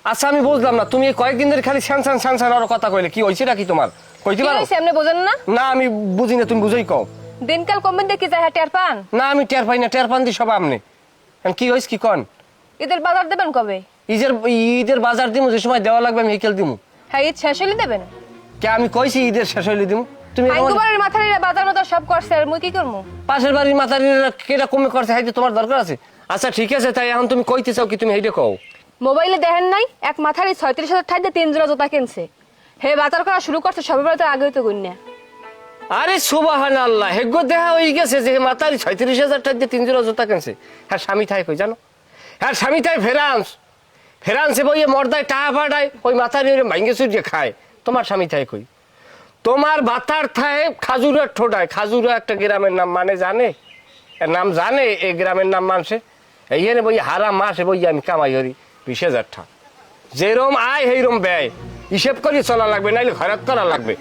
আচ্ছা আমি বুঝলাম না, তুমি কয়েকদিন ধরে খালি স্যান আরো কথা কইলে, কি হয়েছে নাকি তোমার? কইতে পারো? আপনি বোঝেন না? না আমি বুঝি না, তুমি বুঝাই কও। দিনকাল কমবেন দেখি যায় টের পান? না আমি টের পাই না, টের পান দি সব আমনে। কি হয়েছে কি কন? ঈদের বাজার দেবেন কবে? ঈদের বাজার দিমু, যে সময় দেওয়া লাগবে আমি হেকেল দিমু। হ্যাঁ, ঈদ শেষ হইলে দেবেন। কে আমি কইছি ঈদের শেষ হইলে দিমু? তুমি আইগুবারের মাথার বাজার মতো সব করছে, আর মুই কি করবো? পাশের বাড়ির মাতারিরা কেটা কমে করছে, হাইতে তোমার দরকার আছে? আচ্ছা ঠিক আছে, তাই এখন তুমি কইতে চাও কি, তুমি হেইটা কও। মোবাইলে দেখেন নাই এক মাথারই 36,000 ঠাইতে 3 জোড়া জুতা কিনছে। হে বাজার করা শুরু করছে সবে বেলা, তো আগে তো গুন্না। আরে সুবহানাল্লাহ, হেগো দেখা হয়ে গেছে যে মাতারি 36,000 টাকা দিয়ে 3 জোড়া জুতা কিনছে। হ্যাঁ স্বামী থাই কই জানো? হ্যাঁ স্বামী থাই ফেরান্সে বইয়ে মর্দায় টাকা পাঠায়, ওই মাতারি ওই ভাঙ্গে চুরিয়ে খায়। তোমার স্বামী থাই কই? তোমার বাতার থায় খাজুরের ঠোঁটায়। খাজুরা একটা গ্রামের নাম মানে জানে? এর নাম জানে এই গ্রামের নাম মানছে? এইখানে বই হারা মাসে বই আমি কামাই করি 20,000 টাকা। যেরম আয় সেইরম ব্যয়, হিসেব করি চলা লাগবে, নাইলে খরচ করা লাগবে।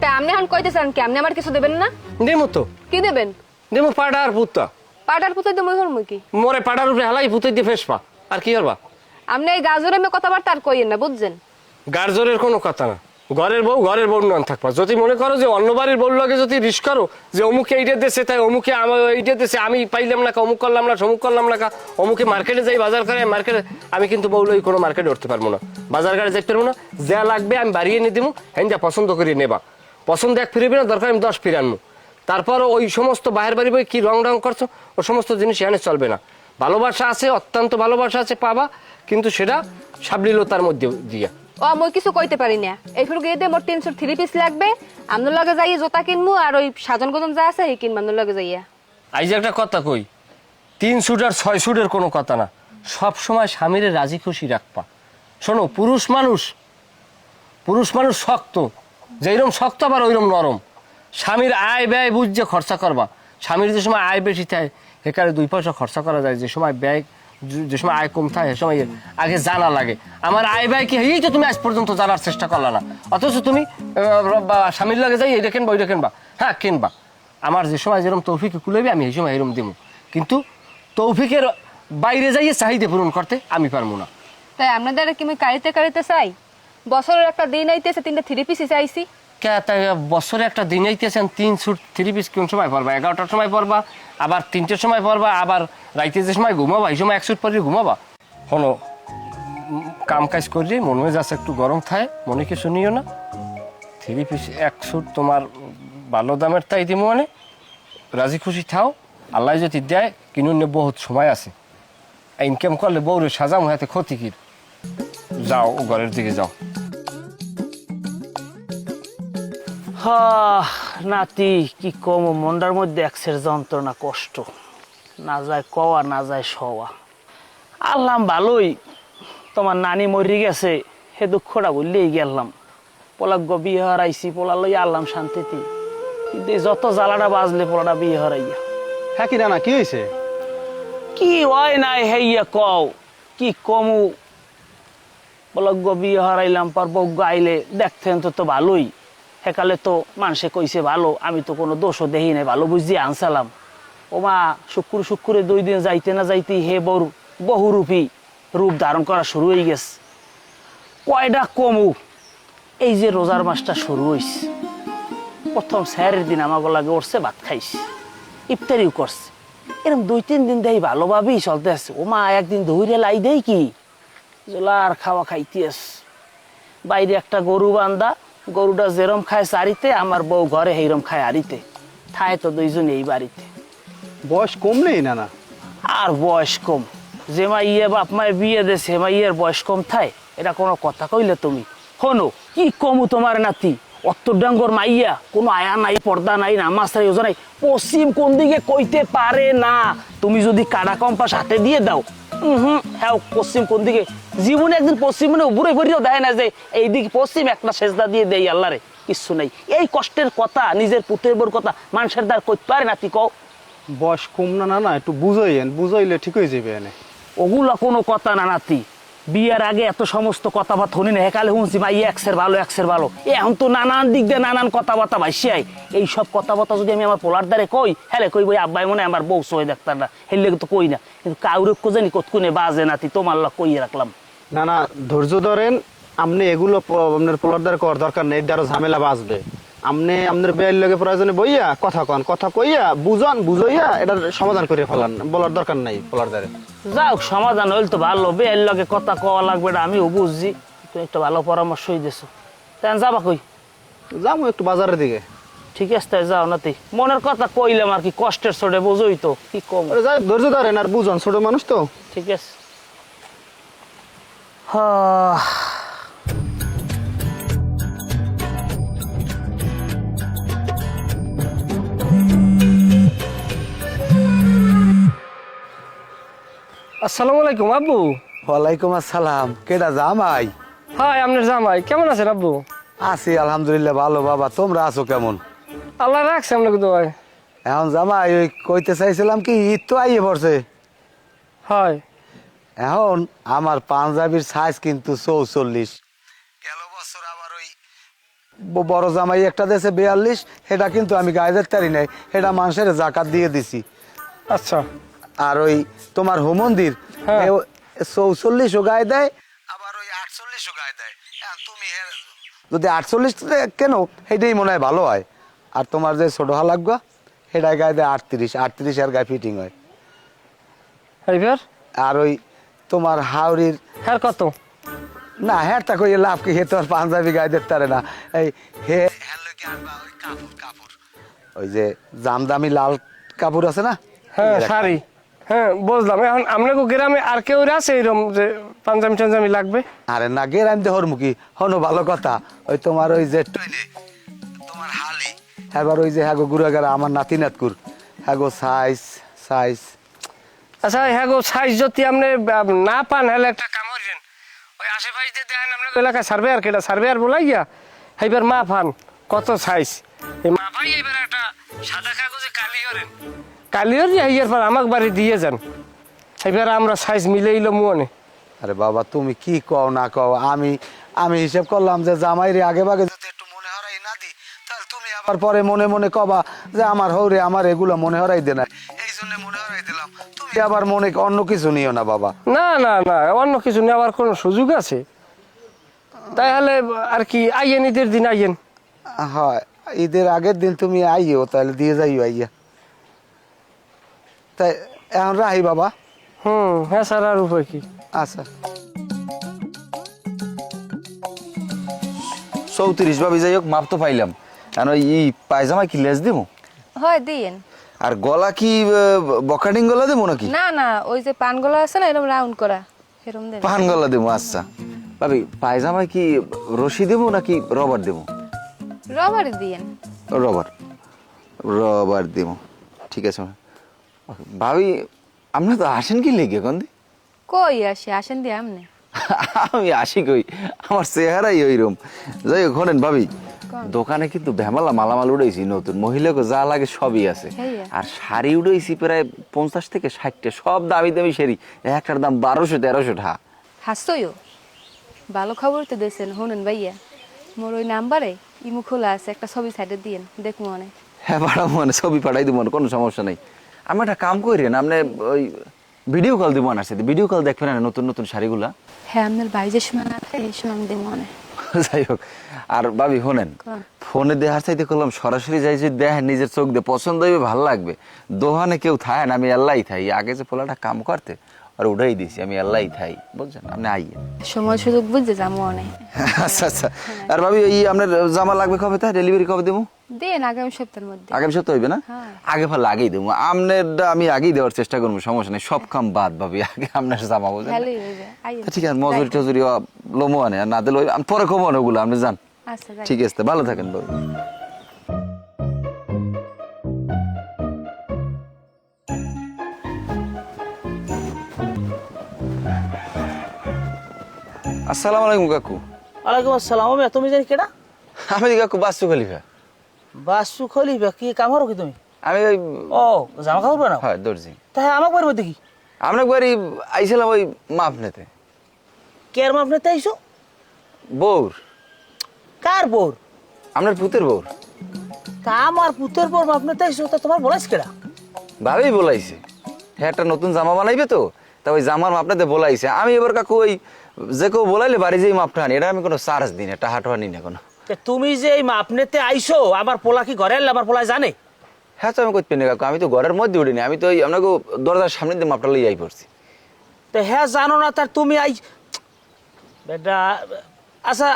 তা আপনি এখন কইতেছেন কি আপনি আমার কিছু দেবেন না? দেমু তো, কি দেবেন? দেমু পাড়ার পুত্তা। পাটার পুতাই তো মই করবো কি? মোরে পাড়ার উপরে হালাই পুঁতে দিয়ে ফেসপা, আর কি করবা? আপনি এই গাজরে মে কথাবার্তা আর কইেন না, বুঝছেন? গার্জরের কোনো কথা না। ঘরের বউ নন থাকবা। যদি মনে করো যে অন্য বাড়ির বউ লাগে, যদি রিস্ক করো যে অমুকে এইটা দেশে, তাই অমুকে এইটা দেশে আমি পাইলাম না, অমুক করলাম না, সমুক করলাম না, অমুকে মার্কেটে যাই বাজার করে মার্কেটে। আমি কিন্তু বউ লই কোনো মার্কেটে উঠতে পারবো না, বাজার ঘাটে যেতে পারবো না। যা লাগবে আমি বাড়িয়ে নিয়ে দিব, হ্যাঁ যা পছন্দ করিয়ে নেবা। পছন্দ এক ফিরবি না, দরকার আমি 10 ফিরানবো। তারপর ওই সমস্ত বাহির বাড়ি বই কি রং করছো, ও সমস্ত জিনিস এখানে চলবে না। ভালোবাসা আছে, অত্যন্ত ভালোবাসা আছে পাবা, কিন্তু সেটা সাবলীলতার মধ্যে দিয়া। ও মই কিছু কইতে পারি না। এই ফুল গিয়ে মোর 303 পিস লাগবে। আমনের লগে যাই জুতা কিনমু, আর ওই সাজন গজন যা আছে এই কিনবো আমনের লগে যাইয়া। আই যে একটা কথা কই, 3 সুট আর 6 সুটের কোনো কথা না। সব সময় স্বামীরে রাজি খুশি রাখবা। শোনো, পুরুষ মানুষ শক্ত, যেরকম শক্ত আবার ওইরকম নরম। স্বামীর আয় ব্যয় বুঝছে খরচা করবা। স্বামীর যে সময় আয় বেশি থাকে সেখানে 2 পয়সা খরচা করা যায়, যে সময় ব্যয়, যে সময় আয় কম থাকে সে সময় আগে জানা লাগে আমার আয় ব্যয় কি। এই তো তুমি আজ পর্যন্ত জানার চেষ্টা করলা না, অথচ তুমি স্বামীর লাগে যাই এটা কিনবা ওইটা কিনবা। হ্যাঁ কিনবা, আমার যে সময় যেরকম তৌফিকে কুলাইবে আমি এই সময় এরকম দেবো, কিন্তু তৌফিকের বাইরে যাইয়ে চাহিদা পূরণ করতে আমি পারবো না। তাই আপনাদের কি আমি কাড়িতে চাই? বছরের একটা দিন আইতেছে 3টা 3 পিস চাইছি। তাই বছরে একটা দিন আইতেছেন 3 সুট 3 পিস কোন সময় পরবা? 11টার সময় পরবা, আবার 3টের সময় পরবা, আবার রাইতে যে সময় ঘুমাবা এই সময় 1 সুট পরে ঘুমাবা। হলো কাম কাজ করি, মনে হয় যাচ্ছে একটু গরম থাকে, মনে কিছু নিও না। 3 পিস 1 সুট তোমার ভালো দামের তাই দিব, মানে রাজি খুশি থাও। আল্লাহ যদি দেয় কিনুন, বহুত সময় আছে। ইনকাম করলে বউরে সাজাম, হাতে ক্ষতি কি? যাও ঘরের দিকে যাও। নাতি কি কম, মনটার মধ্যে একসের যন্ত্রণা, কষ্ট না যায় কওয়া না যায় সওয়া। আল্লাহ ভালোই, তোমার নানি মরি গেছে, হে দুঃখটা বললেই গেলাম। পোলাগ্য বিয়ে হারাইছি, পোলা লই আল্লাম শান্তিতে, কিন্তু যত জ্বালাটা বাজলে পোলাটা বিয়ে হারাইয়া। হ্যাঁ কি রানা, কি হয়েছে? কি হয় নাই হেইয়া কও, কি কমু। পোলাগ্য বিয়ে হারাইলাম, পর বজ্ঞ আইলে দেখতেন তো ভালোই। সেকালে তো মানুষে কইছে ভালো, আমি তো কোনো দোষও দেখি নাই, ভালো বুঝিয়ে আনসালাম। ও মা শুক্রে 2 দিন যাইতে না যাইতে হে বহুরূপী রূপ ধারণ করা শুরু হয়ে গেছে। কয়টা কমু, এই যে রোজার মাসটা শুরু হয়েছে, প্রথম স্যারের দিন আমাকে লাগে উঠছে, ভাত খাইছে, ইফতারিও করছে, এরকম 2-3 দিন দেয় ভালোভাবেই চলতে আসছে। ও মা একদিন ধৈর্য লাই দেয় কি জোলার খাওয়া খাইতে আসছে। বাইরে একটা গরু বান্ধা, গরুটা যেরম খায় চারিতে, আমার বউ ঘরে সেইরম খায় আরিতে, থায় তো 2 জন এই বাড়িতে। বয়স কম নেই নানা? আর বয়স কম, যে মা ইয়ে বাপ মায়ের বিয়ে দেছে মা ইয়ের বয়স কম থায়, এটা কোনো কথা কইলে তুমি? হনো কি কমু তোমার নাতি, অত্তরডাঙ্গর মাইয়া, কোনো আয়া নাই, পর্দা নাই, নামাজ নাই, ওজা নাই, পশ্চিম কোন দিকে কইতে পারে না। তুমি যদি কাটা কম্পাস হাতে দিয়ে দাও, হ্যাঁ পশ্চিম কোন দিকে, জীবনে একদিন পশ্চিম মানে উপরে ভরিও দেয় না যে এইদিকে পশ্চিম একটা সেজদা দিয়ে দেই আল্লাহরে, কিচ্ছু নাই। এই কষ্টের কথা, নিজের পুত্রের বোর কথা মানুষের দ্বার কইতে পারে নাতি কও? বয়স কম না না, একটু বুঝাইয়েন, বুঝাইলে ঠিক হয়ে যাবে এনে। ওগুলা কোনো কথা না নাতি, বিয়ের আগে এত সমস্ত কথাবার্তা শুনি না, হেকালে শুনছি ভাই এক্সের ভালো। এখন তো নানান দিক দিয়ে নানান কথাবার্তা ভাইসিয়াই। এই সব কথাবার্তা যদি আমি আমার পোলার দ্বারে কই, হ্যাঁ কই বই আব্বাই মনে আমার বউ সই দেখতাম না, হেললে তো কই না, কিন্তু কাউরে জানি কতক্ষণে বাজে নাতি, তোমার কইয়ে রাখলাম। না না ধৈর্য ধরেন, আপনি এগুলো আপনার পোলারদার করার দরকার নেই, আরো ঝামেলা বাঁচবে। আপনি আপনার বেয়ের লগে প্রয়োজনে বইয়া কথা কন, কথা কইয়া বুঝাইয়া এটার সমাধান করে ফেলান, বলার দরকার নাই পোলারদারে। যাও সমাধান হইল তো ভালো, বেয়ের লগে কথা কওয়া লাগবে না, আমিও বুঝছি। তুমি একটা ভালো পরামর্শই দিছো। তাই যাবা কই? যাবো একটু বাজারের দিকে। ঠিক আছে তাই যাও নাতি, মনের কথা কইলাম আর কি, কষ্টের ছোটে বোঝই তো কি কম। আরে যাই, ধৈর্য ধরেন আর বুঝন, ছোট মানুষ তো। ঠিক আছে। হ্যাঁ আসসালামু আলাইকুম আব্বু। ওয়ালাইকুম আসসালাম। কেডা জামাই? হাই, আপনার জামাই কেমন আছেন আব্বু? আছি আলহামদুলিল্লাহ ভালো। বাবা তোমরা আছো কেমন? আল্লাহ রাখছে আপনাকে দোয়ায়। এখন জামাই ওই কইতে চাইছিলাম কি, ঈদ তো আইয়ে পড়ছে। হয় এখন আমার পাঞ্জাবির সাইজ কিন্তু 44। গেল বছর আবার ওই বড় জামাই একটা দেশে 42, সেটা কিন্তু আমি গায়ে দিতে পারি নাই, সেটা মানুষের জাকাত দিয়ে দিছি। আচ্ছা। আর ওই তোমার হোমন্দির হ্যাঁ। 44ও গায়ে দেয়, আবার ওই 48ও গায়ে দেয়। এখন তুমি যদি 48 কেন, সেটাই মনে হয় ভালো হয়। আর তোমার যে ছোট হালাগুয়া সেটাই গায়ে দেয় 38 আর গায়ে ফিটিং হয়। এইবার আর ওই তোমার হাওড়ির হ্যাঁ কত? না হ্যাঁ কই লাভ কি, হে তোমার পাঞ্জাবি গায়ে দিতে পারে না। এই হে কাপড় ওই যে জামদামি লাল কাপড় আছে না, হ্যাঁ শাড়ি। হ্যাঁ বুঝলাম। এখন আপনাকে গ্রামে আর কেউ আছে এরকম যে পাঞ্জাবি টাঞ্জাবি লাগবে? আরে না গেরাম দেহর মুখী হনো ভালো কথা। ওই তোমার ওই যে তোমার হালি, এবার ওই যে হ্যাগো গুড়াগারা আমার নাতি নাতকুর হ্যাগো সাইজ। আচ্ছা হ্যাঁ গো, সাইজ যদি আপনি না পান হলে একটা কাম করেন, ওই আশেপাশে দেখেন আপনার এলাকায় সার্ভেয়ার কেটা সার্ভেয়ার বলাইয়া এইবার মা পান কত সাইজ, এই মা ভাই এবার একটা সাদা কাগজে কালি করেন, কালি করিয়া ইয়ার পর আমাকে বাড়ি দিয়ে যান, এবার আমরা সাইজ মিলেইল মনে। আরে বাবা তুমি কি কও না কও, আমি হিসাব করলাম যে জামাইরে আগে ভাগে যদি একটু মনে হরাই না দি, তাহলে তুমি আবার পরে মনে মনে কবা যে আমার হৌরে আমার এগুলো মনে হরাই দে না, এই জন্য মনে হরাই দিলাম। তুমি আবার মনে অন্য কিছু নিও না বাবা। না না না, অন্য কিছু নেওয়ার কোনো সুযোগ আছে? তাহলে আর কি আইয়েন, ঈদের দিন আইয়েন। হয় ঈদের আগের দিন তুমি আইও, তাহলে দিয়ে যাইও আইয়া। তাই এখন রাহি বাবা। হ্যাঁ স্যার, আর উপায় কি? আচ্ছা 34 ভাবি, যাই হোক মাপ তো পাইলাম। কেন এই পায়জামা কি লেস দেবো? হয় দিয়েন। আর গলা কি বকাটিং গলা দেবো নাকি? না না, ওই যে পানগুলো আছে না এরকম রাউন্ড করা, এরকম দেন। পান গলা দেবো। আচ্ছা ভাবি, পায়জামা কি রশি দেবো নাকি রবার দেবো? রবারই দিয়েন। রবার দেবো, ঠিক আছে ভাবি। আপনার তো আসেন কি লেগে কোন দি? কই আসেন দিয়ে আমনে। আমি আসি কই, আমার চেহারাই ওইরকম। যাই হোক শোনেন ভাবি, দোকানে কিন্তু ভেমালা মালামাল উড়াইছি নতুন, মহিলাকে যা লাগে সবই আছে। আর শাড়ি উড়াইছি প্রায় 50 থেকে 60টা, সব দামি দামি শাড়ি, একটার দাম 1200-1300 টাকা। হাসতইও ভালো খবর তো দিয়েছেন। শুনুন ভাইয়া, মোর ওই নাম্বারে ইমু খোলা আছে, একটা ছবি সাইডে দিয়েন, দেখবো মনে। হ্যাঁ পাঠাবো, মানে ছবি পাঠাই দেবো, কোনো সমস্যা নেই। আমি একটা কাম করেন, আপনি ওই ভিডিও কল দিব আমার সাথে, ভিডিও কল দেখবেন না নতুন নতুন শাড়িগুলা। হ্যাঁ আপনার ভাই যে সময় না থাকে এই সময় আমি দেবো মনে। যাই হোক, আর ভাবি শোনেন, ফোনে দেখার চাইতে করলাম সরাসরি যাই, যদি দেখেন নিজের চোখ দিয়ে পছন্দ হইবে, ভালো লাগবে। দোকানে কেউ থাকেন, আমি আল্লাহ থাই। আগে যে পোলাটা কাম করতে আর উঠাই দিছি, আমি আল্লাহ থাই, বুঝছেন? আপনি আইয়েন, সময় সুযোগ বুঝতে যাবো মনে। আচ্ছা আচ্ছা। আর ভাবি এই আপনার জামা লাগবে কবে, তা ডেলিভারি কবে দেবো? দেন আগামী সপ্তাহের মধ্যে। আগামী সপ্তাহ হইবে না? আগে ভালো আগেই দেবো, আপনারটা আমি আগেই দেওয়ার চেষ্টা করবো, সমস্যা নেই। সব কাম বাদ ভাবি, আগে আপনার জামা বুঝলেন। ভালোই হইবে, আইয়েন। ঠিক আছে, মজুরি টজুরি লোমো আনে, আর না দিলে আমি পরে কমো ওগুলো, আপনি যান। আচ্ছা যাই। ঠিক আছে, ভালো থাকেন বাবু। আসসালামু আলাইকুম কাকু। ওয়ালাইকুম আসসালাম। তুমি জানি কেডা? আমি কাকু বাসু খলিফা। বাসু খলিফা, কি কাম করো কি তুমি? আমি ওই ও জামা কাপড় বানাও? হয় দর্জি। তাই আমাকে বাড়ির মধ্যে কি আপনার বাড়ি আইছিলাম ওই মাপ নিতে। কের মাপ নিতে আইসো? বউর। কার বোর? আপনার পুতের বউর। তা আমার পুতের বোর মাপ নিতে আইসো, তা তোমার বলাইস কেডা? ভাবেই বলাইছে, হ্যাঁ একটা নতুন জামা বানাইবে তো, তা ওই জামার মাপ নিতে বলাইছে। আমি এবার কাকু ওই যে কেউ বলাইলে বাড়ি যেই মাপটা আনি, এটা আমি কোনো চার্জ দিই না, টাহা টোহা নিই না কোনো। তে তুমি যে এই মাপ নিতে আইছো, আবার পোলা কি ঘরে আনলে আবার পোলা জানে? হ্যাঁ তো আমি করতে না কাকু, আমি তো ঘরের মধ্যে উঠিনি, আমি তো ওই আপনাকে দরজার সামনে দিয়ে মাপটা লই আই পড়ছি। তো হ্যাঁ জানো না তার তুমি আই বেটা। আচ্ছা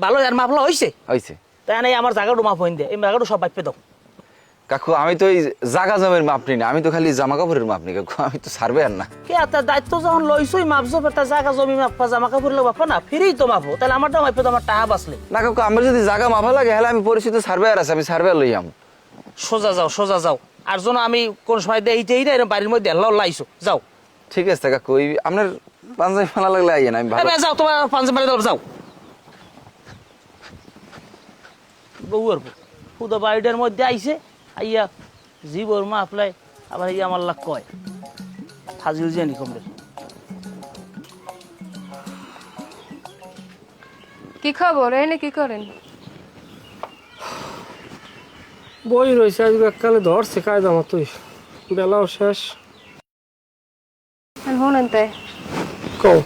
ভালো, আর মাপলা হয়েছে? হয়েছে তাই নাই আমার জায়গাটা মাপ হইন দে, এই জায়গাটা সব বাইপে দাও। কাকু, আমি তো ওই জাগা জমের মাপ নিই না, আমি তো খালি জামা কাপড়ের মাপ নিই কাকু, আমি তো সার্ভে আর না। কে তার দায়িত্ব যখন লইছই মাপছো, তার জায়গা জমি মাপা, জামা কাপড় মাপা না, ফিরেই তো মাপো, তাহলে আমারটা মাপে তো আমার টাকা বাঁচলে। না কাকু, আমার যদি জাগা মাপা লাগে হলে আমি পরিচিত সার্ভে আর আছে, আমি সার্ভে লই আম। সোজা যাও, সোজা যাও। আর যেন আমি কোন সময় দেই এইটা এরকম বাড়ির মধ্যে আল্লাহ লাইছো, যাও। ঠিক আছে কাকু, ওই আপনার পাঞ্জাবি ফালা লাগলে আইয়েন, আমি ভালো। যাও, তোমার পাঞ্জাবি মারি দাও, যাও। বউর পুদো বাড়িটার মধ্যে আইছে, আইয়া জীবর মা আপলাই আবার ইয়া আমার লাগ কয় ফাজিল জানি কমরে। কি খবর, এনে কি করেন? বই রয়েছে আজকে এককালে ধরছে কায়দা মতোই, বেলাও শেষ। শুনেন তাই, কও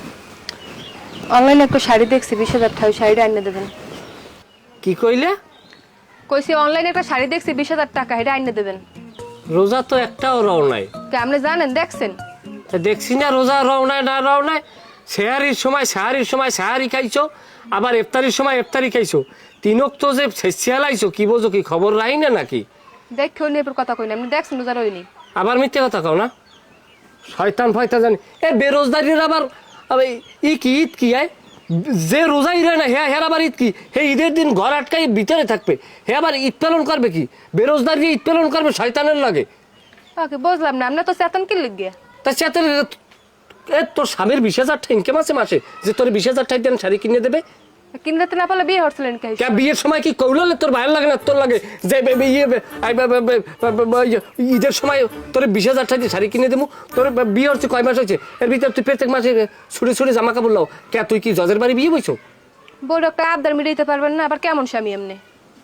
অনলাইনে একটা শাড়ি দেখছি 20,000 টাকা, ওই শাড়িটা আইনে দেবেন। কি কইলে? কইছি অনলাইনে একটা শাড়ি দেখছি 20,000 টাকা, এটা আইনে দেবেন। রোজা তো একটাও রও নাই। কে আপনি জানেন, দেখছেন? তা দেখছি না রোজা রও নাই, না রও নাই। সেহারির সময় সেহারি খাইছো, আবার ইফতারির সময় ইফতারি খাইছো, তিনক তো যে শেষিয়ালাইছো, কি বোঝো, কি খবর রাই না নাকি? দেখে ওই নিয়ে কথা কই না, আপনি দেখছেন রোজা রইনি। আবার মিথ্যে কথা কও না, শয়তান ফয়তা জানি। এ বেরোজগারির আবার আবার ঈদ কি আয়, যে রোজা ইরে না হ্যাঁ আবার ঈদ কি, হে ঈদের দিন ঘর আটকাই ভিতরে থাকবে, হে আবার ঈদ পালন করবে কি? বেরোজগারি ঈদ পালন করবে শয়তানের লাগে। ওকে বুঝলাম না, আপনার তো চেতন কি লিখে? তা চেতন তোর স্বামীর 20,000 টাকা ইনকাম আছে মাসে, যে তোর 20,000 টাকা দেন শাড়ি কিনে দেবে? কিনতে না পারলে বিয়ে হচ্ছিলেন কে? বিয়ের সময় কি কৌলালে তোর ভাইয়ের লাগে না তোর লাগে, যে ঈদের সময় তোর 20,000 টাকা দিয়ে শাড়ি কিনে দেবো? তোর বিয়ে হচ্ছে কয় মাস হয়েছে, এর ভিতরে তুই প্রত্যেক মাসে ছুটে জামা কাপড় লাও কে? তুই কি জজের বাড়ি বিয়ে বইছো? বড় একটা আবদার মিটাইতে পারবেন না, আবার কেমন স্বামী এমনি?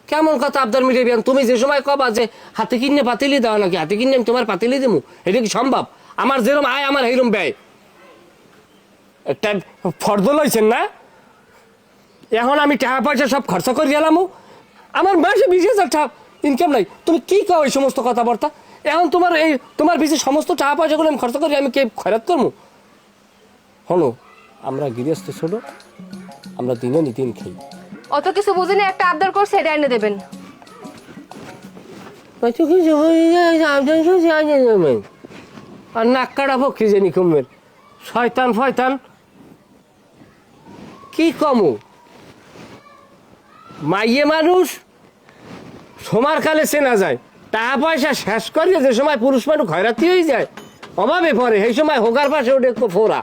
কেমন কথা আবদার মিটাইবি? তুমি যে সময় কবা যে হাতে কিনে পাতিলি দাও নাকি, হাতে কিনে আমি তোমার পাতিলি দেবো, এটা কি সম্ভব? আমার যেরকম আয় আমার সেইরকম ব্যয়। একটা ফর্দ লইছেন না, এখন আমি টাকা পয়সা সব খরচা করে গেলাম, আমার মাসে 20,000 টাকা ইনকাম নাই। তুমি কি কও এই সমস্ত কথাবার্তা? এখন তোমার পিছিয়ে সমস্ত টাকা পয়সাগুলো আমি খরচা করি, আমি কে খয়রাত করবো? হলো আমরা গৃহস্থ ছোট, আমরা দিনে দিন খাই। অত কিছু বুঝিনি, একটা আবদার করছে, এটা এনে দেবেন। আর নাক কাটাবো কি জানি কমের, শয়তান ফয়তান কি কমু। মাইয়ে মানুষ সমার কালে চেনা যায়, টাকা পয়সা শেষ করে যে সময় পুরুষ মানুষ খয়রাতি হয়ে যায়, অভাবে পড়ে, সেই সময় হোকার পাশে ওঠে ফোরা,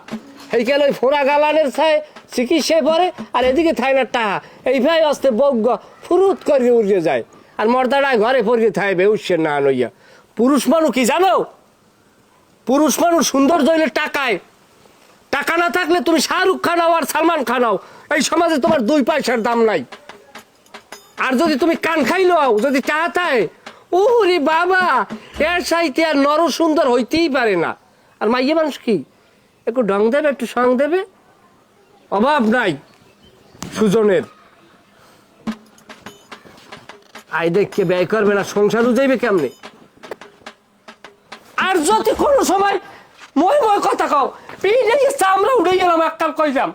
সেইখানে ওই ফোরা গালানের ছায় চিকিৎসায় পড়ে, আর এদিকে থাই না টাকা, এই ভাই অস্তে বজ্ঞ ফুরুত করে উড়িয়ে যায়, আর মর্দাটায় ঘরে পড়িয়ে থাকবে উৎসের না লইয়া। পুরুষ মানুষ কি জানো? পুরুষ মানুষ সৌন্দর্য হইলে টাকায়, টাকা না থাকলে তুমি শাহরুখ খান হও আর সালমান খান হও, এই সমাজে তোমার 2 পয়সার দাম নাই। আর যদি তুমি কান খাইলো হও, যদি টাকা থাকে, ওরে বাবা, এর সাইতে আর নর সুন্দর হইতেই পারে না। আর মাইয়ে মানুষ কি একটু ঢং দেবে, একটু সং দেবে, অভাব নাই সুজনের। আই দেখকে ব্যয় করবে না, সংসার উজাইবে কেমনে? আর যদি কোনো সময় মই কথা কও, আমরা উড়ে গেলাম, এককাল কইলাম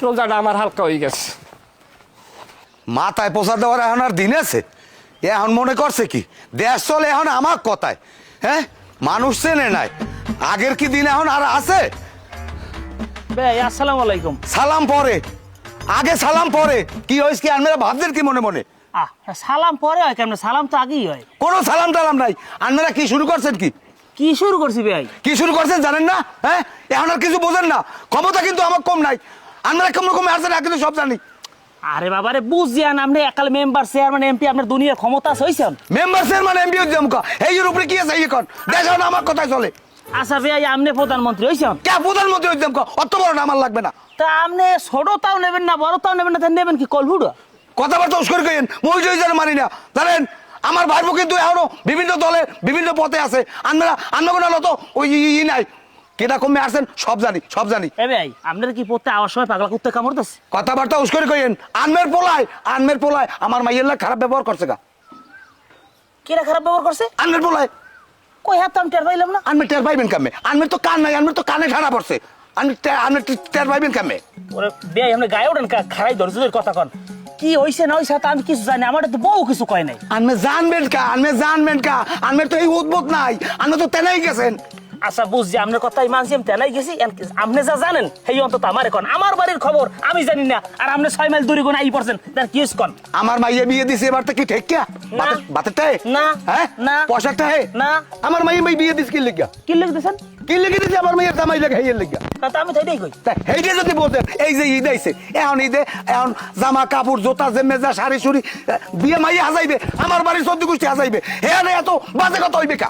রোজাটা আমার হালকা হয়ে গেছে। মাথায় পোষা দেওয়ার এখন আর দিন আছে? এখন মনে করছে কি দেশ চলে এখন আমার কথায়? হ্যাঁ, মানুষ চেনে নাই, আগের কি দিন এখন আর আছে? ভাই আসসালামু আলাইকুম। সালাম পরে, আগে সালাম পরে। কি হয়েছে কি আপনারা ভাবছেন কি মনে মনে? সালাম পরে হয় কেমন? সালাম তো আগেই হয়। কোনো সালাম টালাম নাই। আপনারা কি শুরু করছেন? কি শুরু করছি ভাই? কি শুরু করছেন জানেন না? হ্যাঁ, এখন আর কিছু বোঝেন না। ক্ষমতা কিন্তু আমার কম নাই, আপনারা কেমন কমে আসছেন কিন্তু সব জানি। আরে বাবারে বুঝিয়ান, আপনি একাল মেম্বার চেয়ারম্যান এমপি, আপনার দুনিয়ার ক্ষমতা হইছেন। মেম্বার চেয়ারম্যান এমপি জমকা এই এর উপরে কি আছে? এই এখন দেশ এখন আমার কথাই চলে। আচ্ছা ভাই, আপনি প্রধানমন্ত্রী হইছেন? কে প্রধানমন্ত্রী হইতাম? অত বড় না আমার লাগবে না। তা আপনি ছোটটাও নেবেন না বড়টাও নেবেন না, নেবেন কি কলহুড়া? কথাবার্তা উস্কর কইেন, মই জয় মানি না। জানেন আমার ভাইপো কিন্তু এখনো বিভিন্ন দলে বিভিন্ন পথে আছে। আপনারা তো ওই নাই কেটা কমে আসছেন সব জানি সব জানি। এ ভাই আপনার কি পড়তে আওয়ার সময় পাগলা কুত্তে কামড়তেছে? কথাবার্তা উস্করে কইেন। আনমের পোলায় আমার মাইয়ের লাগে খারাপ ব্যবহার করছে গা। কিরা খারাপ ব্যবহার করছে? আনমের পোলায় কই হাত আমি টের পাইলাম না। আনমের টের পাইবেন কামে? আনমের তো কান নাই, আনমের তো কানে ঠাড়া পড়ছে। আনমের টের পাইবেন কামে? ওরে ভাই আপনি গায়ে ওঠেন খারাই ধরছে কথা কন। কি হইছে না হইছে তা আমি কিছু জানি, আমার তো বউ কিছু কয় নাই। আনমে জানবেন কা? আনমের তো এই উদ্বোধ নাই, আনমে তো তেনাই গেছেন। আচ্ছা বুঝছি আপনার কথাই মানছি, আমি তেলাই গেছি। আপনি যা জানেন সেই অন্তত আমার এখন আমার বাড়ির খবর আমি জানি না, আর আপনি 6 মাইল দূরে কোন আই পড়ছেন তার কি কন? আমার মাইয়ে বিয়ে দিছে এবার তো কি ঠিক কে? না। বাতেরটা না। হ্যাঁ না। পয়সাটা হে না। আমার মাইয়ে বিয়ে দিছে কি লিগা? কি লিখতেছেন? কি লিখে দিছে আমার মাইয়ের জামাই লাগে হেইয়ের লিগা? তা আমি তাইটাই কই। এইটা যদি বলতেন, এই যে ঈদ আইছে এখন ঈদে এখন জামা কাপড় জোতা জেমেজা শাড়ি শুড়ি বিয়ে মাইয়ে হাজাইবে, আমার বাড়ির 14 গোষ্ঠী হাজাইবে, হ্যাঁ এত বাজে কথা হইবে কা?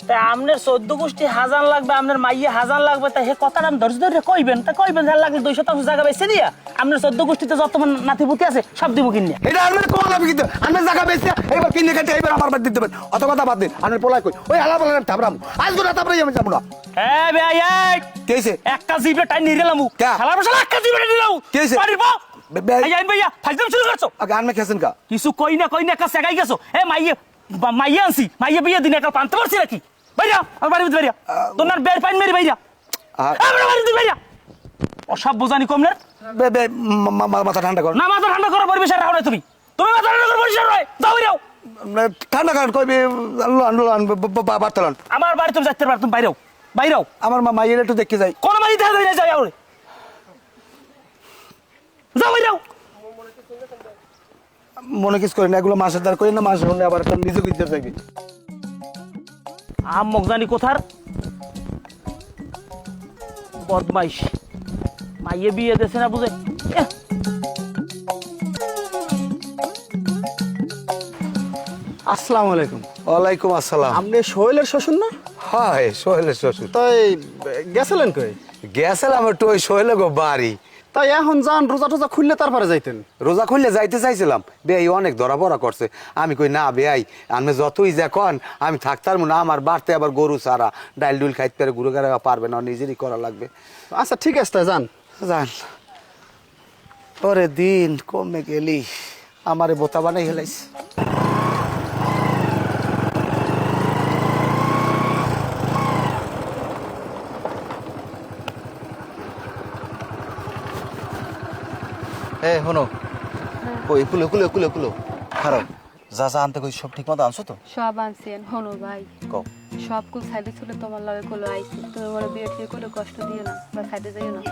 তা আপনার 14 গোষ্ঠী হাজার লাগবে, আপনার মাইয়ে হাজার লাগবে, তা হে কথাটা আমি ধৈর্য ধরে কইবেন। তা কইবেন যা লাগলে 200 জায়গা বেচে দিয়া আপনার 14 গোষ্ঠীতে যত নাতিপুতি আছে সব দিব কিনে। এটা আমি কোন লাভ কিন্তু আমি জায়গা বেচে এবার কিনে কেটে এবার আমার বাড়ি দিতে দেবেন, অত কথা বাদ দিন। আমি পোলাই কই ওই হালা বলা থাবরাম আজ গোটা থাবরাই আমি যাবো না। এ ভাই এই কেছে একটা জিবে টাইম নিয়ে গেলাম কা? শালা বসালা একটা জিবে নিলাম কে হইছে? পারিব এই আইন ভাইয়া ফাইজলাম শুরু করছো। আগে আনমে খেছেন কা? কিছু কই না একটা সেগাই গেছো। এ মাইয়ে আনছি, মাইয়ে বিয়ে দিনে একটা পানতে পারছি নাকি? ভাইয়া আমার বাড়ি ভাইয়া তোর না বের পাইন মেরি ভাইয়া আমার বাড়ি ভাইয়া অসব বোঝানি কমনের মাথা ঠান্ডা কর না। মাথা ঠান্ডা করো পরিবেশ রাখো না তুমি মাথা ঠান্ডা করো পরিবেশ রাখো যাও বেরাও। ঠান্ডা করেন কইবে বার্তালান আমার বাড়ি তুমি যাইতে পারো, তুমি বাইরেও আমার মাইয়ের একটু দেখতে যাই। কোন বাড়ি দেখা যায় যাও যাও বাইরেও। মনে কিছু করেন এগুলো মাসের দ্বার করি না, মাসে হলে আবার নিজে কিনতে চাইবি। আমক জানি কোথার বদমাইশ মাইয়ে বিয়ে দেছে না বুঝে। আসসালামু আলাইকুম। ওয়ালাইকুম আসসালাম। আপনি সোহেলের শ্বশুর না? হয় সোহেলের শ্বশুর। তাই গেছিলেন কই? গেছিলাম একটু ওই সোহেলে গো বাড়ি। তাই এখন যান, রোজা টোজা খুললে তারপরে যাইতেন। রোজা খুললে যাইতে চাইছিলাম, বেয়াই অনেক ধরা পড়া করছে। আমি কই না বেয়াই আমি যতই যা কন আমি থাকতাম না, আমার বাড়তে আবার গরু সারা ডাইল ডুল খাইতে পারে ঘুরে গেড়া পারবে না, নিজেরই করা লাগবে। আচ্ছা ঠিক আছে, তাই যান। জান ওরে দিন কমে গেলি, আমারে বোতা বানাই হেলাইস। এ শোনো ওই কুলো কুলো কুলো কুলো খারাপ যা যা আনতে কই সব ঠিক মতো আনছো তো? সব আনছেন হনো ভাই, কও সব কুল সাইডে ছিল তোমার লগে কোলো আইছি। তুমি বড় বিয়ে ঠিক করে কষ্ট দিও না বা সাইডে যাইও না।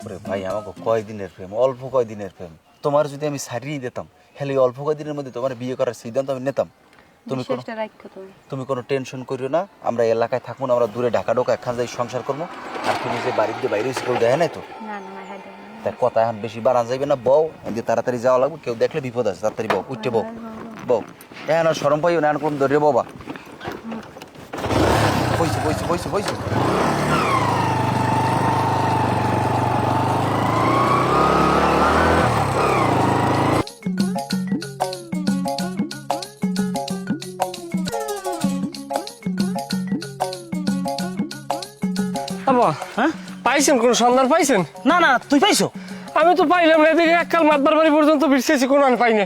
ওরে ভাই আমাকে কয়দিনের প্রেম, অল্প কয়দিনের প্রেম। তোমার যদি আমি সারিয়ে দিতাম হেলে অল্প কয়দিনের মধ্যে তোমার বিয়ে করার সিদ্ধান্ত আমি নিতাম। বিশ্বাসটা রাখো তুমি কোনো টেনশন করিও না, আমরা এলাকায় থাকবো না, আমরা দূরে ঢাকা ঢোকা একখান যাই সংসার করবো। আর তুমি যে বাড়িতে বাইরে কেউ দেয় নাই তো? না না হাই দেন তাই কথা এখন বেশি বাড়ান যাইবে না, বউ এদিকে তাড়াতাড়ি যাওয়া লাগবে, কেউ দেখলে বিপদ আছে, তাড়াতাড়ি বউ উঠতে বউ বউ এখন আর সরম পাইও না, এখন কোন ধরে বাবা বইছে বইছে বইছে বইছে। আব্বা হ্যাঁ পাইছেন কোন সন্ধান পাইছেন? না না তুই পাইছো? আমি তো পাইলাম না, এদিকে এককাল মাতবার বাড়ি পর্যন্ত বিরছেছি, কোনো আমি পাইনি।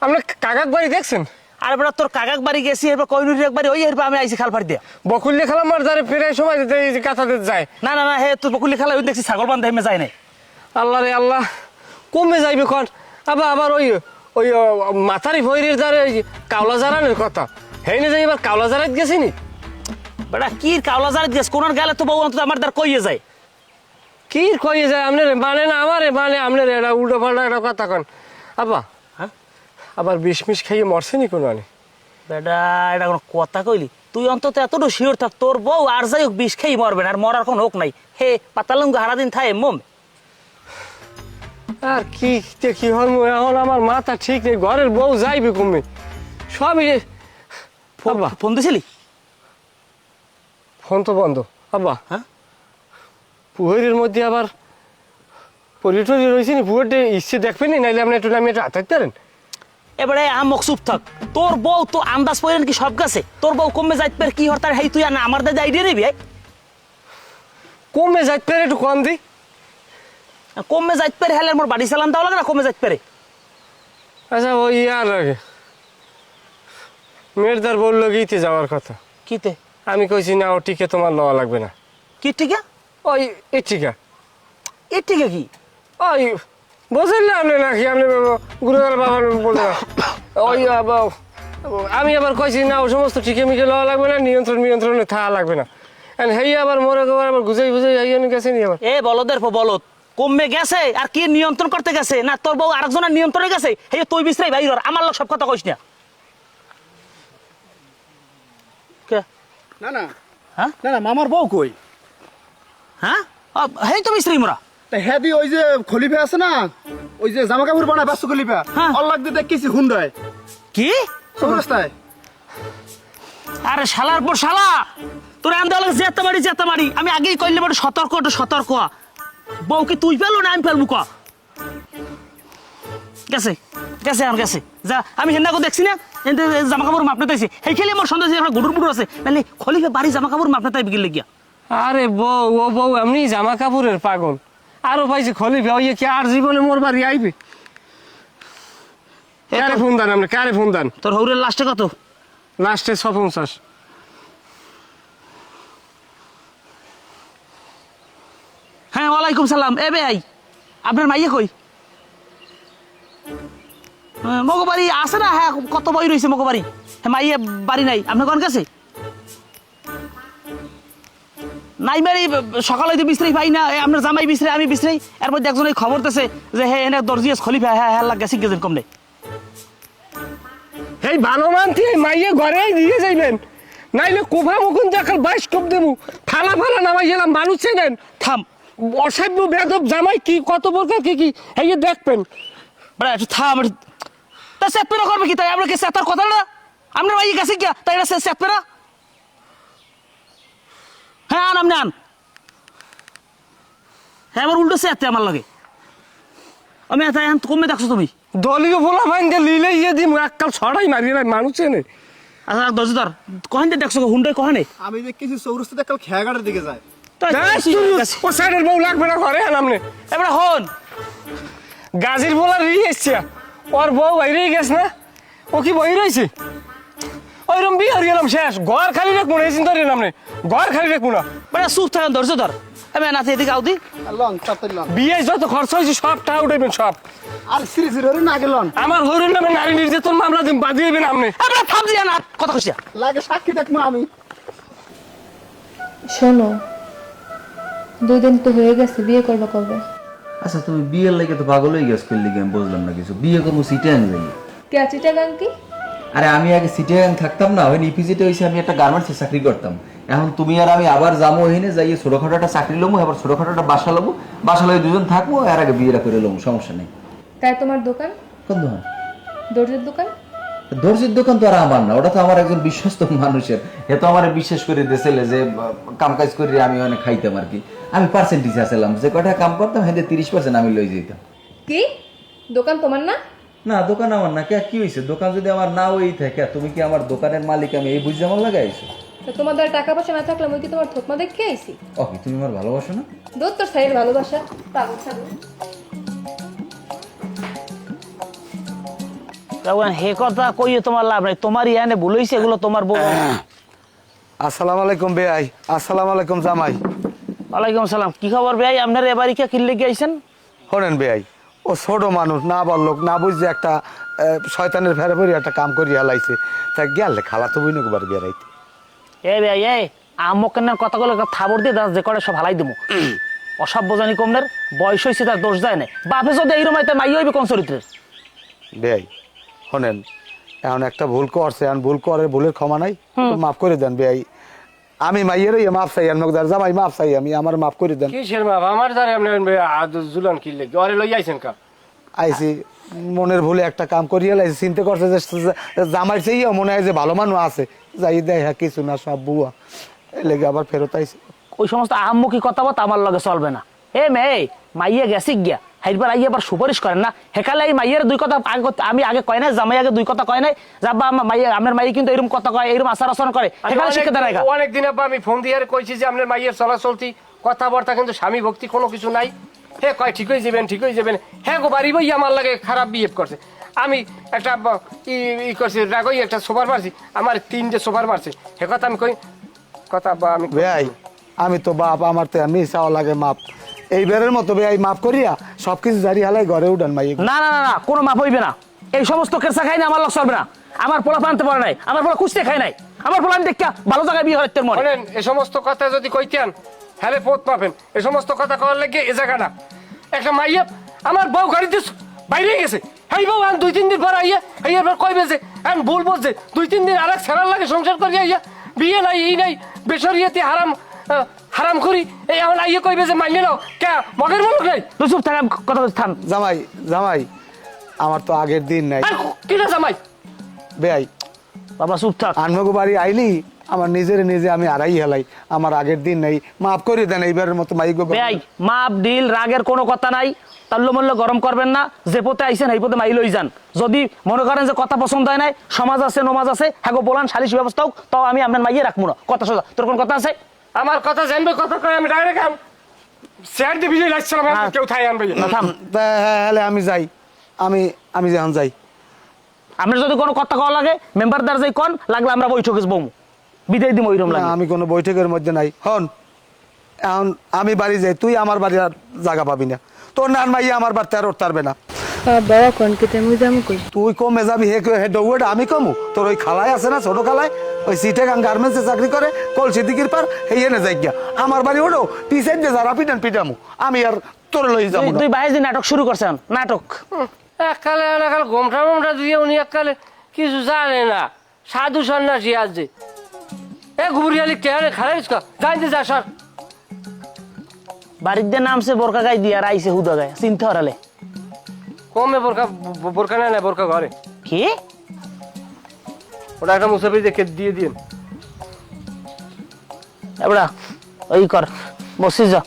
আপনি কাকাক বাড়ি দেখছেন? আর বেটা তোর কাকাক বাড়ি গেছি, এরপর কইনুরি একবারে ওই এরপর আমি আইছি খালপাড় দিয়া। বকুল্লি খেলাম আর যারে প্রায় সময় দিতে এই যে কাঁথাদের যায়। না না না হে তোর বকুলি খেলা ওই দেখছি ছাগল বান্ধা হেমে যায় নাই। আল্লাহ রে আল্লাহ, কমে যাইবে কন। আবার ওই ওই মাথারি ভৈরের দ্বারে ওই কাওলা জারানের কথা হেই না যাই, এবার কাওলা জারাত গেছিনি। বেটা কি কাওলা জারাত গেছ, কোন গেলে তো বউ অন্তত আমার দ্বার কইয়ে যায়। কি কয়ে যায় আপনার মানে না আমারে মানে আপনার এটা উল্টো পাল্টা একটা কথা কন। আব্বা হ্যাঁ আবার বিষ মিষ খাইয়ে মরছেনি কোনো আনি? বেটা এটা কোনো কথা কইলি? তুই অন্তত এতটুকু শিওর থাক তোর বউ আর যাই হোক বিষ খেয়ে মরবে না, আর মরার কোনো হোক নাই। হে পাতালুঙ্গ হারাদিন থায় মম। আর কি কি হল এখন আমার মাথা ঠিক নেই, ঘরের বউ যাইবে কমে সবই। আব্বা ফোন দিছিলি? ফোন তো বন্ধ। আব্বা হ্যাঁ পুহরের মধ্যে আবার পরিটরি রয়েছে নি, পুহরটা ইচ্ছে দেখবেন নি, নাইলে আপনি একটু নামিয়ে একটু হাতাইতে পারেন। এবারে আমক চুপ থাক। তোর বউ তো আন্দাজ পড়েন কি সব গেছে? তোর বউ কমে যাইতে পারে কি হরতার হেই তুই না আমার দাদা আইডিয়া নিবি? কমে যাইতে পারে একটু কম দি। কমে যাইতে পারে হেলে মোর বাড়ি চালান দেওয়া লাগে না কমে যাইতে পারে। আচ্ছা ওই ইয়ার লাগে মেয়েরদার বললো গিয়েতে যাওয়ার কথা, কিতে আমি কইছি না ও টিকে তোমার লওয়া লাগবে না। কি টিকা ওই এই টিকা এ টিকা কি ওই বোঝেন না আপনি নাকি আপনি গুরুদার বাবা বলে না। ওই আমি আবার কইছি না ও সমস্ত টিকে মিকে লওয়া লাগবে না, নিয়ন্ত্রণে থাকা লাগবে না। হেই আবার মরে গেবার আবার গুজাই বুঝাই হাইয়ানি গেছে নি আবার। এ বলদের বলদ কমে গেছে আর কি নিয়ন্ত্রণ করতে গেছে না তোর বউ আরেকজনের নিয়ন্ত্রণে গেছে হে তুই বিশ্রাই ভাই আমার লোক সব কথা কইস না। কে না না হ্যাঁ না না মামার বউ কই? হ্যাঁ হেই তো বিশ্রাই মোরা তা হেদি ওই যে খলিফা আছে না, ওই যে জামা কাপড় বানায় বাস্তু খলিফা, হ্যাঁ। অল্লাহ দিয়ে দেখছি হুন্ডায় কি চৌরাস্তায়। আরে শালার পর শালা তোর আন্দা লাগে যেতে মারি আমি আগেই কইলে বড় সতর্ক বউ কি তুই পেলো না আমি ফেলবো ক গেছে গেছে আর গেছে যা আমি হেন্না কো দেখছি না এতে জামা কাপড় মাপনা তাইছে সেই খেলে আমার সন্দেহ আছে গুড়ুর মুড়ুর আছে নালে খলিফা বাড়ি জামা কাপড় মাপনা তাই বিকেল লাগিয়া। আরে বউ ও বউ এমনি জামা কাপড়ের পাগল, আরো পাইছে খলিফা ওই কি আর জীবনে মোর বাড়ি আইবে। কারে ফোন দেন আপনি, কারে ফোন দেন? তোর হৌরের লাস্টে কত? লাস্টে 650। হ্যাঁ ওয়ালাইকুম সালাম। এ বে আই আপনার মাইয়া কই? মগবাড়ি আছে না? হ্যাঁ কত বই রয়েছে মগবাড়ি। হ্যাঁ মাইয়া বাড়ি নাই আপনার কোন কাছে নাই মারি সকালে তো বিশ্রাই পাই না আপনার জামাই বিশ্রাই আমি বিশ্রাই এর মধ্যে একজন খবর দিতেছে যে হ্যাঁ এনে দরজিয়াস খলিফা হ্যাঁ হ্যাঁ লাগে গেছেন কম নেই। এই ভালো মানতি মাইয়ে ঘরেই দিয়ে যাইবেন, নাইলে কোভা মুকুন দেখাল 22 কোপ দেবো ফালা নামাই গেলাম। মানুষ চেনেন? থাম অসাধ্য বেদব জামাই কি কত প্রকার কি এই যে দেখবেন। বড় একটু থাম তা সেট পেরা করবে কি তাই আমরা কি সেটার কথা না আপনার মাইয়া গেছে কি তাই না সেট পেরা? হ্যাঁ আন আপনি আন। হ্যাঁ আমার উল্টো সেট আমার লাগে আমি তাই কমে দেখছো তুমি দলীয় ফোলা ফাইন দিয়ে লিলে ইয়ে দিম এককাল ছড়াই মারি না মানুষ চেনে। আচ্ছা দরজাদার কহেন দেখছো হুন্ডাই কহেনে আমি দেখছি চৌরাস্তাতে কাল খেয়াঘাটের দিকে যায়। ও সাইডের বউ লাগবে না ঘরে আনামনে। এবারে হন গাজীর বলা রি এসছে ওর বউ বাইরেই গেছ না, ও কি বই রয়েছে ওইরকম বিয়ে হারিয়ে গেলাম শেষ। ঘর খালি রাখবো না এই চিন্তা করি নামনে, ঘর খালি রাখবো না। বড় চুপ থাকেন দরজাদার আমি নাতে এদিকে আউদি লন চাপতে লন বিয়ে যত খরচ হয়েছে সব টাকা উঠাইবেন সব। আর সিরি সিরি হরে না গেলন আমার হরুন নামে নারী নির্যাতন মামলা দিন বাদিয়েবেন আপনি। আমরা থামছি না কথা কইছি লাগে সাক্ষী দেখবো আমি। শোনো 2 দিন তো হয়ে গেছে, বিয়ে করবে কবে? আচ্ছা তুমি বিয়ের লাগে তো পাগল হয়ে গেছ করলি, আমি বুঝলাম না কিছু। বিয়ে করবো সিটিয়াং যাই। কে চিটাগাং কি? আরে আমি আগে সিটিয়াং থাকতাম না, ওই ইপিজিতে হয়েছে আমি একটা গার্মেন্টসে চাকরি করতাম। এখন তুমি আর আমি আবার যাবো ওইখানে যাইয়ে ছোটখাটো একটা চাকরি লমু, আবার ছোটখাটো একটা বাসা লবো, বাসা লয়ে দুজন থাকবো, এর আগে বিয়েটা করে লমু, সমস্যা নেই। তাই তোমার দোকান? কোন দোকান? দর্জির দোকান? দর্জির দোকান তো আর আমার না, ওটা তো আমার একজন বিশ্বস্ত মানুষের। হে তো আমার বিশ্বাস করে দিয়েছিল যে কাম কাজ করে আমি অনেক খাইতাম আর কি। আমি পার্সেন্টেজ আসলাম যে কটা কাম করতাম হেঁটে 30% আমি লই যেতাম। কি দোকান তোমার না? না দোকান আমার না। কে কি হয়েছে? দোকান যদি আমার না ওই থাকে, তুমি কি আমার দোকানের মালিক আমি এই বুঝতে আমার লাগাইছো? তো তোমার দ্বারা টাকা পয়সা না থাকলে আমি কি তোমার থতমা দেখে আইছি? ও কি তুমি আমার ভালোবাসো না? দূর তোর সাইড ভালোবাসা পাগল ছাগল। হে কথা কইয়ে তোমার লাভ নাই, তোমার ইয়ানে ভুল হইছে, এগুলো তোমার বউ। আসসালামু আলাইকুম বেআই, আসসালামু আলাইকুম জামাই। ওয়ালাইকুম সালাম। কি খবর ভাই আপনার এবারে কে কিনলে গিয়েছেন? শোনেন বেআই, ও ছোট মানুষ না বললো না বুঝছে একটা শয়তানের ফেরে ফেরে একটা কাম করি হালাইছে, তাই গেলে খালা তো বইনে একবার বেড়াইতে। এ ভাই এ আমক না কথা বলে থাবর দিয়ে দাস যে করে সব হালাই দিমু। অসভ্য জানি কমনের বয়স হয়েছে তার দোষ যায় না। বাপে যদি এইরকম হয় মাই হইবে কোন চরিত্রের? বেআই শোনেন, এখন একটা ভুল করছে, এখন ভুল করে ভুলের ক্ষমা নাই, মাফ করে দেন বেআই। আমি মাইয়ের মাফ চাই, মগদার জামাই মাফ চাই, আমি আমার মাফ করে দেন। কিসের মাপ আমার দ্বারা আপনি জুলান কিনলে ঘরে লই আইছেন কা? আইসি মনের ভুলে একটা কাম করিয়া লাইছি, চিন্তা করছে যে জামাই চাই মনে হয় যে ভালো মানুষ আছে, যাই দেয় হ্যাঁ কিছু না সব বুয়া, এই লেগে আবার ফেরত আইসি। ওই সমস্ত আহাম্মুখী কথাবার্তা আমার লগে চলবে না। এ মেয়ে মাইয়া গেছি গিয়া হাইবার আইয়া আবার সুপারিশ করেন না হেকালে এই মাইয়ের দুই কথা আমি আগে কয় নাই জামাই আগে দুই কথা কয় নাই যাবা আমার মাইয়ে কিন্তু এরকম কথা কয় এরকম আচার আচরণ করে হেকালে শিক্ষা দেয় না অনেকদিন আব্বা আমি ফোন দিয়ে কইছি যে আপনার মাইয়ের চলাচলতি কথাবার্তা কিন্তু স্বামী ভক্তি কোনো কিছু নাই। হে কয় ঠিক হয়ে যাবেন হ্যাঁ গো বাড়ি বই আমার লাগে খারাপ বিহেভ করছে। আমি একটা ই করছি রাগই একটা সোফার মারছি, আমার 3টে সোফার মারছে। হে কথা আমি কই কথা আব্বা আমি ভাই আমি তো বাপ, আমার তো এমনি চাওয়া লাগে মাপ। এইবারের মতো ভাই মাফ করিয়া সবকিছু জারি হালাই ঘরে উঠান মাই। না না না না কোনো মাপ হইবে না। এই সমস্ত কেসা খাই না আমার লোক চলবে না। আমার পোলা পানতে পারে নাই, আমার পোলা কুস্তে খাই নাই, আমার পোলা আমি দেখা ভালো জায়গায় বিয়ে হইতে মনে। বলেন এই সমস্ত কথা যদি কইতেন হ্যালে পথ পাবেন। এই সমস্ত কথা কওয়ার লাগে এ জায়গা না। একটা মাইয়া আমার বউ গাড়িতে বাইরে গেছে, হেই বউ আর 2-3 দিন পর আইয়া হেয়ার পর কই বেজে এখন ভুল বলছে 2-3 দিন আরেক ছেড়ার লাগে সংসার করিয়া আইয়া বিয়ে নাই এই নাই বেসরিয়াতে হারাম করি এই এখন আইয়া কইবে যে মাইনে নাও কে মগের মুলুক নাই। তুই চুপ থাক, কথা থাম। জামাই জামাই আমার তো আগের দিন নাই আর কিনা জামাই বেয়াই, বাবা চুপ থাক। আনমগো বাড়ি আইলি আমার নিজে আমি আড়াই হেলাই, আমার আগের দিন নাই, মাফ করে দেন এইবারের মতো মাইগো। বেয়াই মাপ ডিল রাগের কোনো কথা নাই, তাল্লো মল্ল গরম করবেন না। যে পথে আইছেন এই পথে মাই লই যান। যদি মনে করেন যে কথা পছন্দ হয় নাই, সমাজ আছে নমাজ আছে, হ্যাঁ বলান সালিশ ব্যবস্থা হোক, তাও আমি আপনার মাইয়ে রাখবো না। কথা সোজা, তোর কোন কথা আছে? আমার কথা জানবে কথা কয় আমি ডাইরেক্ট শেয়ার দিয়ে বিজয় লাগছিলাম কেউ থাই আনবে না থাম। হ্যাঁ আমি যাই, আমি যখন যাই। আপনার যদি কোনো কথা কওয়া লাগে মেম্বারদার যাই কোন লাগলে আমরা বৈঠকে বমু বিদায় দিম ওইরকম লাগে। আমি কোনো বৈঠকের মধ্যে নাই। হন এখন আমি বাড়ি যাই, তুই আমার বাড়ি আর জায়গা পাবি না। তোর নান মাইয়া আমার বাড়িতে আর উঠতে পারবে না। বাবা কোন কেতে মুই যামু কই? তুই কমে যাবি হে ডৌটা আমি কমু। তোর ওই খালাই আছে না ছোট খালাই, ওই সিটেগাং গার্মেন্টসে চাকরি করে কল সিদ্দিকির পার হেই এনে যাই গিয়া আমার বাড়ি ওঠো পিছাই দিয়ে যারা পিটামু আমি আর তোর লই যাবো। তুই বাইরে যে নাটক শুরু করছেন নাটক। এককালে এলাকাল গোমটা দিয়ে উনি এককালে কিছু জানে না, সাধু সন্ন্যাসী আছে এ ঘুরিয়ালি টেহারে খারাইস কা জানতে যা সর। বাড়িতে নামছে বোরকা গাই দিয়ে আর আইসে হুদা গায়ে চিনতে হারালে কমে বোরকা নেয় না বোরকা ঘরে কি ওটা একটা মুসাফির দেখে দিয়ে দিন। এবড়া ওই কর বসে যা,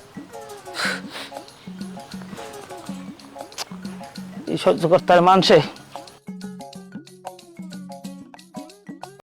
এই সহ্য করতে আর মানুষে